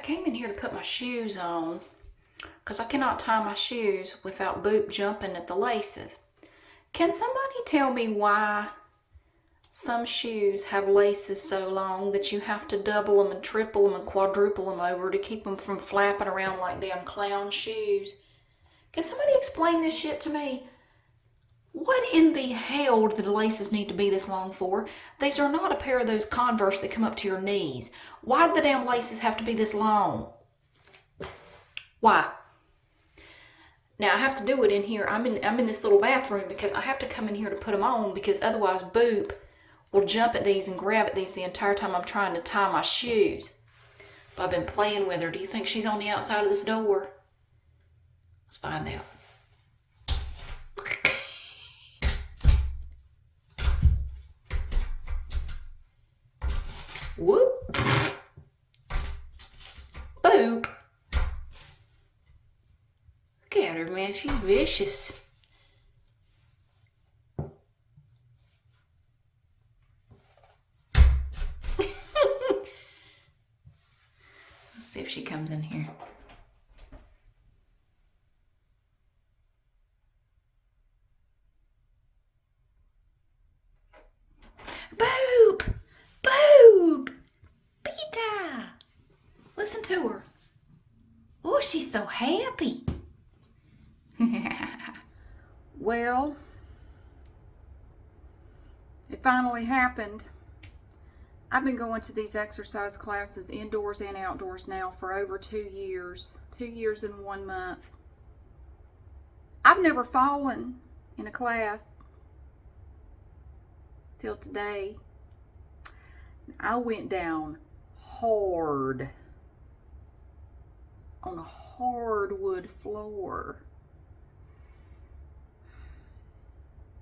came in here to put my shoes on because I cannot tie my shoes without Boop jumping at the laces. Can somebody tell me why some shoes have laces so long that you have to double them and triple them and quadruple them over to keep them from flapping around like damn clown shoes? Can somebody explain this shit to me? What in the hell do the laces need to be this long for? These are not a pair of those Converse that come up to your knees. Why do the damn laces have to be this long? Why? Now I have to do it in here. I'm in this little bathroom because I have to come in here to put them on because otherwise Boop will jump at these and grab at these the entire time I'm trying to tie my shoes. But I've been playing with her. Do you think she's on the outside of this door? Let's find out. Whoop. Boop. Look at her, man. She's vicious. Let's see if she comes in here. Boop! Boop! Pita! Listen to her. Oh, she's so happy. Well, it finally happened. I've been going to these exercise classes indoors and outdoors now for over 2 years. 2 years and 1 month. I've never fallen in a class till today. I went down hard on a hardwood floor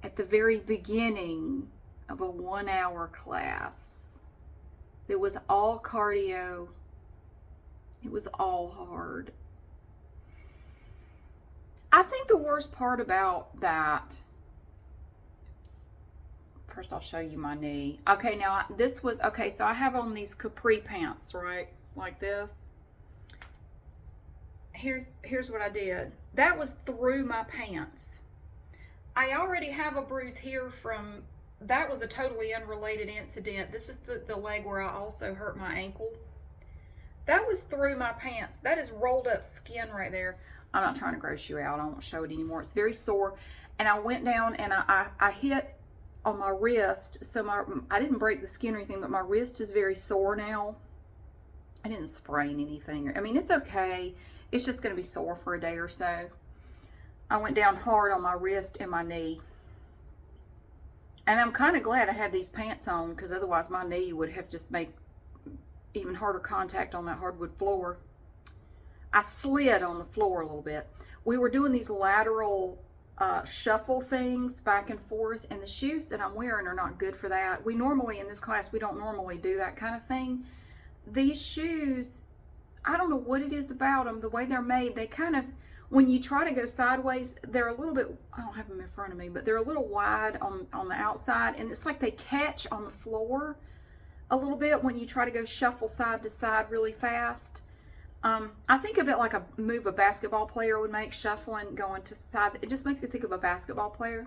at the very beginning of a 1-hour class. It was all cardio. It was all hard. I think the worst part about that, first I'll show you my knee. Okay, now this was, okay, so I have on these capri pants, right? Like this. Here's what I did. That was through my pants. I already have a bruise here from, that was a totally unrelated incident. This is the leg where I also hurt my ankle. That was through my pants. That is rolled up skin right there. I'm not trying to gross you out. I won't show it anymore. It's very sore. And I went down and I hit on my wrist. So I didn't break the skin or anything, but my wrist is very sore now. I didn't sprain anything. I mean, it's okay. It's just going to be sore for a day or so. I went down hard on my wrist and my knee. And I'm kind of glad I had these pants on because otherwise my knee would have just made even harder contact on that hardwood floor. I slid on the floor a little bit. We were doing these lateral shuffle things back and forth, and the shoes that I'm wearing are not good for that. We normally, in this class, we don't normally do that kind of thing. These shoes, I don't know what it is about them, the way they're made, they kind of, when you try to go sideways, they're a little bit, I don't have them in front of me, but they're a little wide on the outside, and it's like they catch on the floor a little bit when you try to go shuffle side to side really fast. I think of it like a move a basketball player would make, shuffling, going to side. It just makes me think of a basketball player.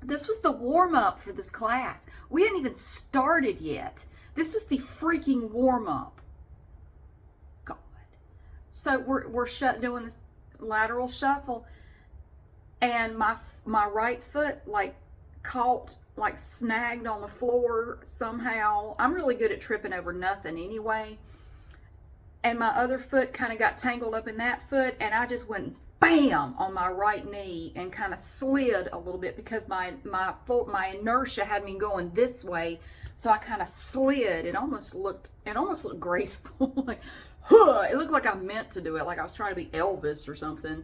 This was the warm-up for this class. We hadn't even started yet. This was the freaking warm-up. God. So we're doing this lateral shuffle, and my right foot like caught, like snagged on the floor somehow. I'm really good at tripping over nothing anyway. And my other foot kind of got tangled up in that foot, and I just went bam on my right knee and kind of slid a little bit because my inertia had me going this way, so I kind of slid. It almost looked graceful. Like, huh, it looked like I meant to do it, like I was trying to be Elvis or something.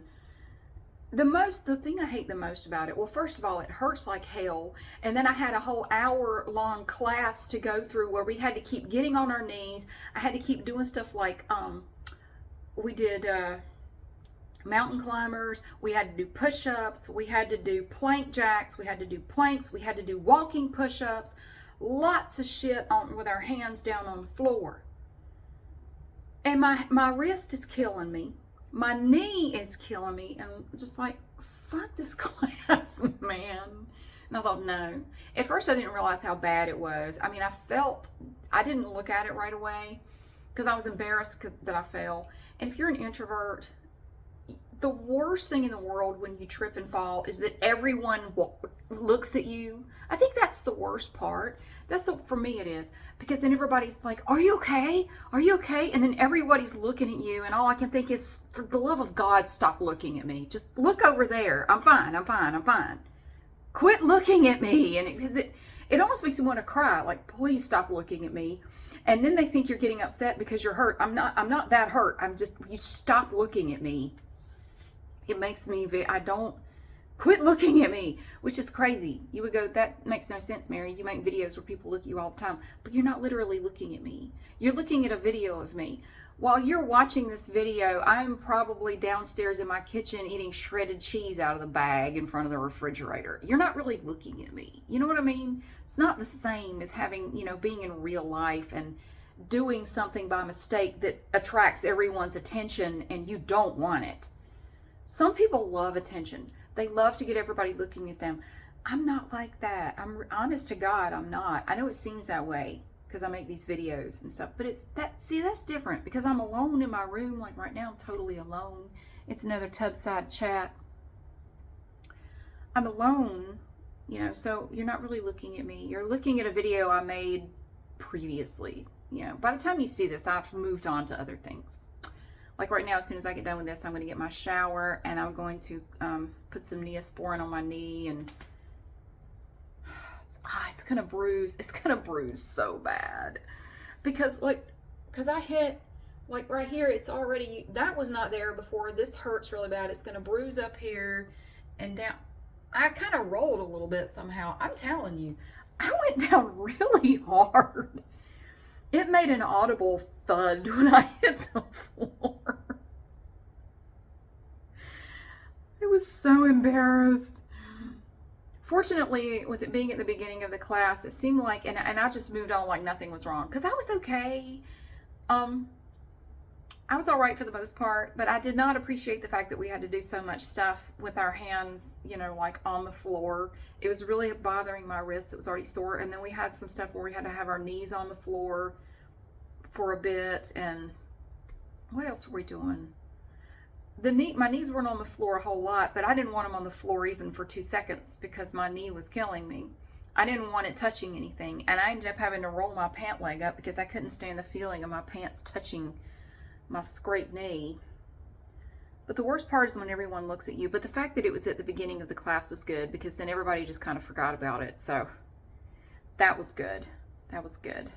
The thing I hate the most about it, well, first of all, it hurts like hell. And then I had a whole hour-long class to go through where we had to keep getting on our knees. I had to keep doing stuff like, we did mountain climbers. We had to do push-ups. We had to do plank jacks. We had to do planks. We had to do walking push-ups. Lots of shit with our hands down on the floor. And my wrist is killing me. My knee is killing me. And just like, fuck this class, man. And I thought, no. At first, I didn't realize how bad it was. I mean, I didn't look at it right away because I was embarrassed that I fell. And if you're an introvert, the worst thing in the world when you trip and fall is that everyone looks at you. I think that's the worst part. For me it is, because then everybody's like, are you okay? Are you okay? And then everybody's looking at you, and all I can think is, for the love of God, stop looking at me. Just look over there. I'm fine. I'm fine. I'm fine. Quit looking at me. And it almost makes me want to cry. Like, please stop looking at me. And then they think you're getting upset because you're hurt. I'm not that hurt. You stop looking at me. It makes me, quit looking at me, which is crazy. You would go, that makes no sense, Mary. You make videos where people look at you all the time, but you're not literally looking at me. You're looking at a video of me. While you're watching this video, I'm probably downstairs in my kitchen eating shredded cheese out of the bag in front of the refrigerator. You're not really looking at me. You know what I mean? It's not the same as having, being in real life and doing something by mistake that attracts everyone's attention and you don't want it. Some people love attention. They love to get everybody looking at them. I'm not like that. I'm honest to God, I'm not. I know it seems that way because I make these videos and stuff, but that's different because I'm alone in my room. Like right now, I'm totally alone. It's another Tubside chat. I'm alone, so you're not really looking at me. You're looking at a video I made previously. By the time you see this, I've moved on to other things. Like right now, as soon as I get done with this, I'm going to get my shower and I'm going to put some Neosporin on my knee, and it's going to bruise. It's going to bruise so bad because I hit like right here. It's already, that was not there before. This hurts really bad. It's going to bruise up here and down. I kind of rolled a little bit somehow. I'm telling you, I went down really hard. It made an audible thud when I hit the floor. I was so embarrassed. Fortunately, with it being at the beginning of the class, it seemed like, and I just moved on like nothing was wrong because I was okay. I was all right for the most part, but I did not appreciate the fact that we had to do so much stuff with our hands, like on the floor. It was really bothering my wrist that was already sore. And then we had some stuff where we had to have our knees on the floor for a bit. And what else were we doing? My knees weren't on the floor a whole lot, but I didn't want them on the floor even for 2 seconds because my knee was killing me. I didn't want it touching anything. And I ended up having to roll my pant leg up because I couldn't stand the feeling of my pants touching my scraped knee. But the worst part is when everyone looks at you. But the fact that it was at the beginning of the class was good because then everybody just kind of forgot about it. So that was good. That was good.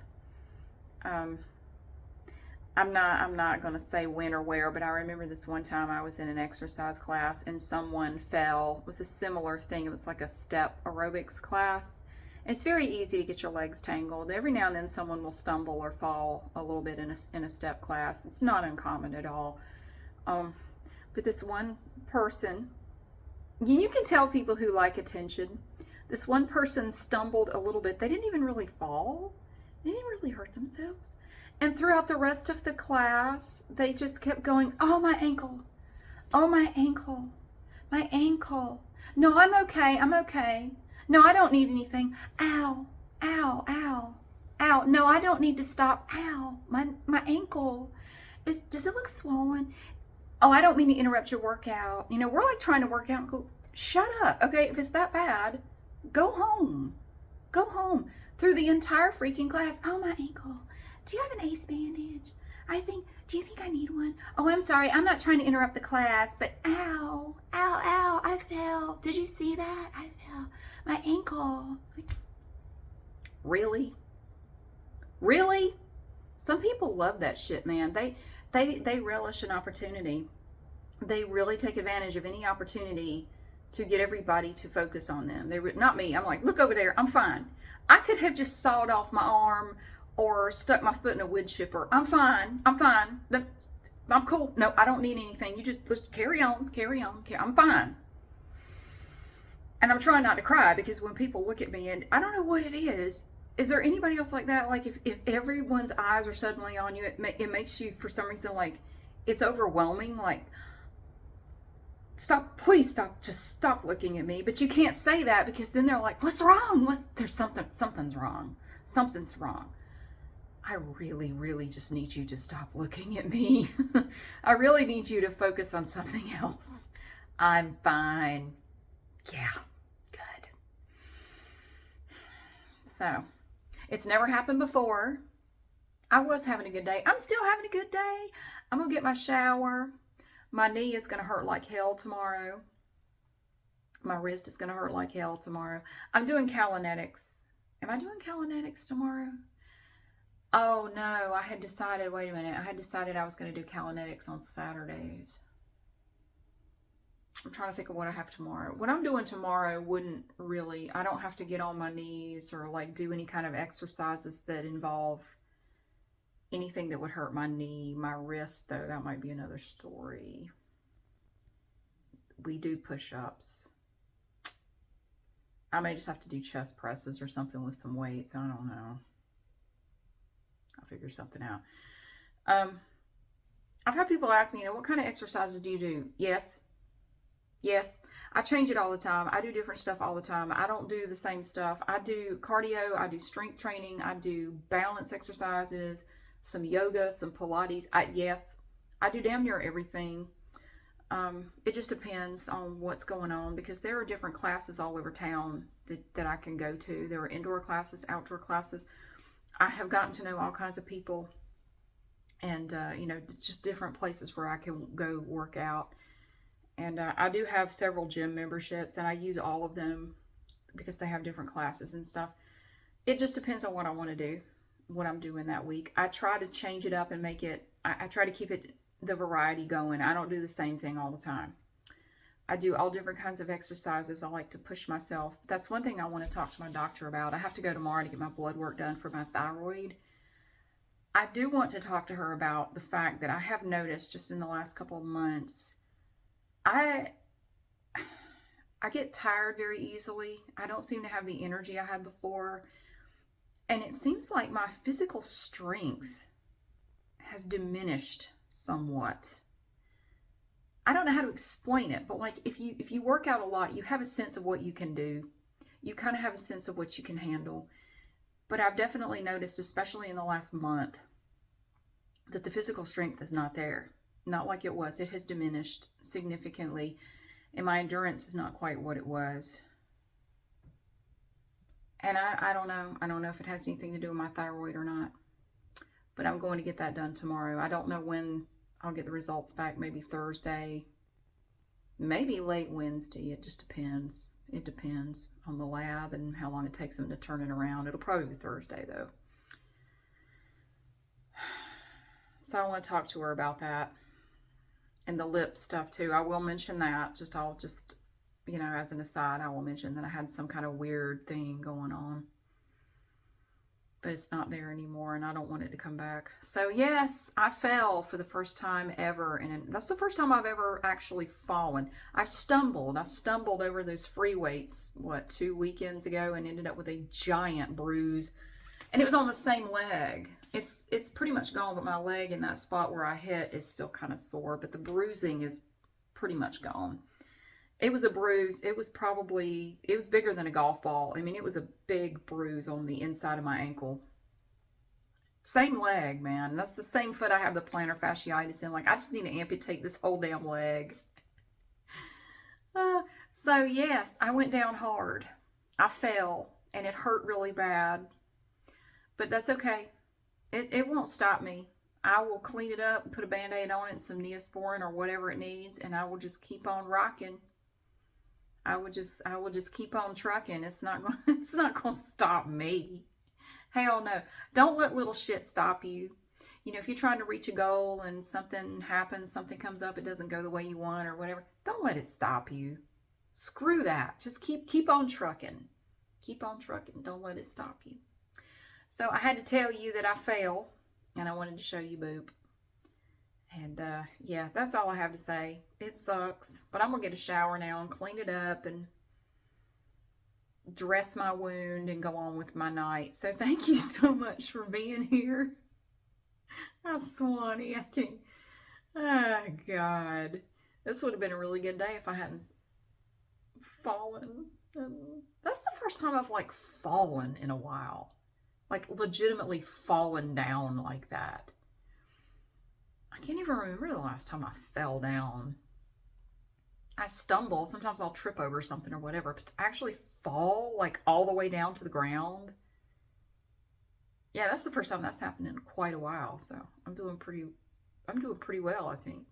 I'm not going to say when or where, but I remember this one time I was in an exercise class and someone fell. It was a similar thing. It was like a step aerobics class. It's very easy to get your legs tangled. Every now and then someone will stumble or fall a little bit in a step class. It's not uncommon at all. But this one person, you can tell people who like attention. This one person stumbled a little bit. They didn't even really fall. They didn't really hurt themselves. And throughout the rest of the class, they just kept going, oh, my ankle. Oh, my ankle. My ankle. No, I'm okay. I'm okay. No, I don't need anything. Ow, ow, ow, ow. No, I don't need to stop. Ow, my ankle. Does it look swollen? Oh, I don't mean to interrupt your workout. We're like trying to work out and go, shut up. Okay, if it's that bad, go home. Go home. Through the entire freaking class. Oh, my ankle. Do you have an ace bandage? Do you think I need one? Oh, I'm sorry. I'm not trying to interrupt the class, but ow, ow, ow, I fell. Did you see that? I fell. My ankle. Really? Really? Some people love that shit, man. They relish an opportunity. They really take advantage of any opportunity to get everybody to focus on them. Not me. I'm like, look over there. I'm fine. I could have just sawed off my arm or stuck my foot in a wood chipper. I'm fine. I'm fine. I'm cool. No, I don't need anything. You just carry on. I'm fine. And I'm trying not to cry because when people look at me, and I don't know what it is, Is there anybody else like that? Like if everyone's eyes are suddenly on you, it makes you, for some reason, like it's overwhelming. Like, stop, please stop, just stop looking at me. But you can't say that because then they're like, what's wrong? There's something's wrong. Something's wrong. I really, really just need you to stop looking at me. I really need you to focus on something else. I'm fine. Yeah, good. So, it's never happened before. I was having a good day. I'm still having a good day. I'm going to get my shower. My knee is going to hurt like hell tomorrow. My wrist is going to hurt like hell tomorrow. I'm doing Kalinetics. Am I doing Kalinetics tomorrow? Oh no, I had decided, wait a minute. I had decided I was going to do Kalinetics on Saturdays. I'm trying to think of what I have tomorrow. What I'm doing tomorrow wouldn't really, I don't have to get on my knees or like do any kind of exercises that involve anything that would hurt my knee. My wrist, though, that might be another story. We do push-ups. I may just have to do chest presses or something with some weights. I don't know. I'll figure something out. I've had people ask me, what kind of exercises do you do? Yes. I change it all the time. I do different stuff all the time. I don't do the same stuff. I do cardio. I do strength training. I do balance exercises, some yoga, some Pilates. Yes, I do damn near everything. It just depends on what's going on because there are different classes all over town that I can go to. There are indoor classes, outdoor classes. I have gotten to know all kinds of people and, just different places where I can go work out. And I do have several gym memberships and I use all of them because they have different classes and stuff. It just depends on what I want to do, what I'm doing that week. I try to change it up and make it, I try to keep it, the variety going. I don't do the same thing all the time. I do all different kinds of exercises. I like to push myself. That's one thing I want to talk to my doctor about. I have to go tomorrow to get my blood work done for my thyroid. I do want to talk to her about the fact that I have noticed just in the last couple of months, I get tired very easily. I don't seem to have the energy I had before. And it seems like my physical strength has diminished somewhat. I don't know how to explain it, but like if you work out a lot, you have a sense of what you can do. You kind of have a sense of what you can handle. But I've definitely noticed, especially in the last month, that the physical strength is not there. Not like it was. It has diminished significantly, and my endurance is not quite what it was. And I don't know. I don't know if it has anything to do with my thyroid or not. But I'm going to get that done tomorrow. I don't know when I'll get the results back. Maybe Thursday. Maybe late Wednesday. It just depends. It depends on the lab and how long it takes them to turn it around. It'll probably be Thursday, though. So I want to talk to her about that. And the lip stuff too. I will mention that. I'll just, as an aside, I will mention that I had some kind of weird thing going on. But it's not there anymore and I don't want it to come back. So yes, I fell for the first time ever. And that's the first time I've ever actually fallen. I stumbled over those free weights, 2 weekends ago, and ended up with a giant bruise. And it was on the same leg. It's pretty much gone, but my leg in that spot where I hit is still kind of sore, but the bruising is pretty much gone. It was a bruise. It was bigger than a golf ball. I mean, it was a big bruise on the inside of my ankle. Same leg, man. That's the same foot I have the plantar fasciitis in. Like, I just need to amputate this whole damn leg. So yes, I went down hard. I fell and it hurt really bad. But that's okay. It won't stop me. I will clean it up and put a Band-Aid on it and some Neosporin or whatever it needs, and I will just keep on rocking. I will just keep on trucking. It's not going to stop me. Hell no. Don't let little shit stop you. If you're trying to reach a goal and something happens, something comes up, it doesn't go the way you want or whatever, don't let it stop you. Screw that. Just keep on trucking. Keep on trucking. Don't let it stop you. So I had to tell you that I fell, and I wanted to show you Boop. And yeah, that's all I have to say. It sucks, but I'm going to get a shower now and clean it up and dress my wound and go on with my night. So thank you so much for being here. Oh, Swanee, I can't. Oh, God. This would have been a really good day if I hadn't fallen. That's the first time I've like fallen in a while. Like legitimately fallen down like that. I can't even remember the last time I fell down. I stumble. Sometimes I'll trip over something or whatever, but to actually fall like all the way down to the ground. Yeah, that's the first time that's happened in quite a while. So I'm doing pretty well, I think.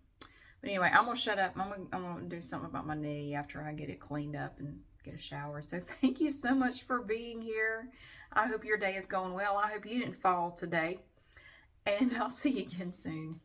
But anyway, I'm gonna shut up. I'm gonna do something about my knee after I get it cleaned up and get a shower. So thank you so much for being here. I hope your day is going well. I hope you didn't fall today. And I'll see you again soon.